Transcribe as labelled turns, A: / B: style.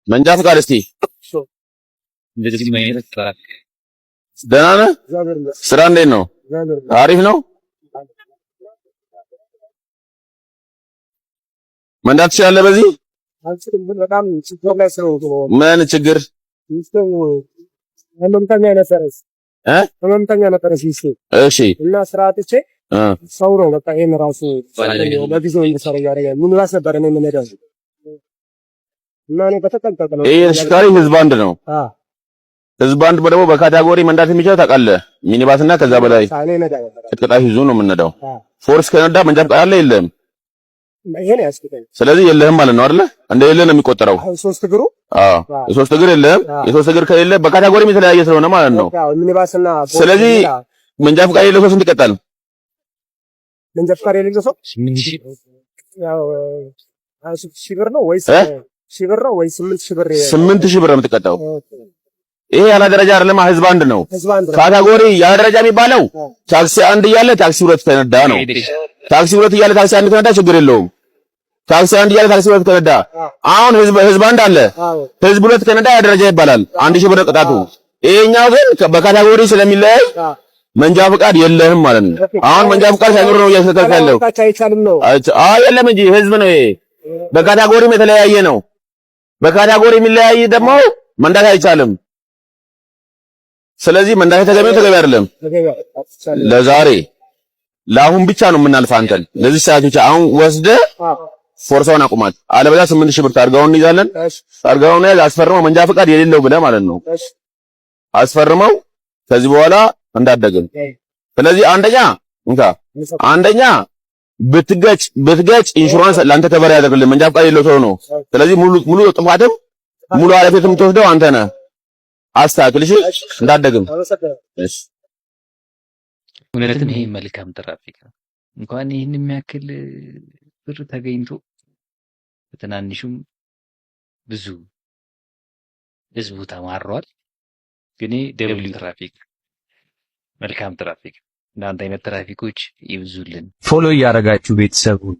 A: መንጃ ፈቃድ እስቲ ደህና ነህ? ስራ እንዴት ነው? አሪፍ ነው። መንዳት ትችላለህ? በዚህ ምን ችግር? እሺ እና ስርዓትቼ ሰው ነው በቃ ይሄን ራሱ በጊዜው እንዲሰራ ያደርጋል። ምን ራስ ነበር እኔ የምነዳው እና እኔ በተጠንቀቅ ነው። ይሄ ተሽከርካሪ ህዝብ አንድ ነው። ህዝብ አንድ ደግሞ በካታጎሪ መንዳት የሚችለው ታውቃለህ፣ ሚኒባስና ከዛ በላይ ቅጥቅጣ ይዙ ነው የምንነዳው። ፎርስ ከነዳ መንጃ ፈቃድ አለ የለህም? ይሄን ያስከተል። ስለዚህ የለህም ማለት ነው አይደለ? እንደሌለ ነው የሚቆጠረው። ሶስት እግሩ የሶስት እግር የለህም። የሶስት እግር ከሌለ በካታጎሪም የተለያየ ስለሆነ ማለት ነው። ሚኒባስና ስለዚህ መንጃ ፈቃድ የሌለው ሰው ስንት ይቀጣል? መንጃ ፈቃድ የሌለው ሰው 8,000 ብር ነው ወይስ 8,000 ብር? 8,000 ብር ነው የምትቀጣው። ይሄ ያለ ደረጃ አይደለም፣ ህዝብ አንድ ነው። ካታጎሪ ያለ ደረጃ የሚባለው ታክሲ አንድ እያለ ታክሲ ሁለት ከነዳ ነው። ታክሲ ሁለት እያለ ታክሲ አንድ ከነዳ ችግር የለውም። ታክሲ አንድ እያለ ታክሲ ሁለት ከነዳ አሁን ህዝብ አንድ አለ። ህዝብ ሁለት ከነዳ ያ ደረጃ ይባላል። 1,000 ብር ቅጣቱ። ይሄኛው ግን በካታጎሪ ስለሚለያይ መንጃ ፈቃድ የለህም ማለት ነው። አሁን መንጃ ፈቃድ ሳይኖር ነው እያስከተልክ ያለው። የለም እንጂ ህዝብ ነው። ይሄ በካታጎሪም የተለያየ ነው። በካታጎሪ የሚለያይ ደግሞ መንዳት አይቻልም። ስለዚህ መንዳት ተገቢ አይደለም። ለዛሬ ለአሁን ብቻ ነው የምናልፈው። አንተን ለዚህ ሰዓት ብቻ አሁን ወስደህ ፎርሳውን አቁማት። አለበለዚያ 8,000 ብር ታርጋውን እንይዛለን። ታርጋውን ያዝ፣ አስፈርመው መንጃ ፈቃድ የሌለው ብለህ ማለት ነው። አስፈርመው ከዚህ በኋላ እንዳደግም። ስለዚህ አንደኛ ብትገጭ ኢንሹራንስ ላንተ ከበር ያደርግልህ። መንጃ ፈቃድ የሌለው ሰው ነው። ስለዚህ ሙሉ ጥፋትም ሙሉ ኃላፊነትም የምትወስደው አንተ ነህ። አስተካክል፣ እሺ? እንዳደግም። እሺ።
B: እውነትም ይሄ መልካም ትራፊክ ነው። እንኳን ይሄን የሚያክል ብር ተገኝቶ በትናንሹም ብዙ ህዝቡ ተማሯል። ግን ደብሊው ትራፊክ መልካም ትራፊክ። እናንተ አይነት ትራፊኮች ይብዙልን።
C: ፎሎ እያደረጋችሁ ቤተሰቡን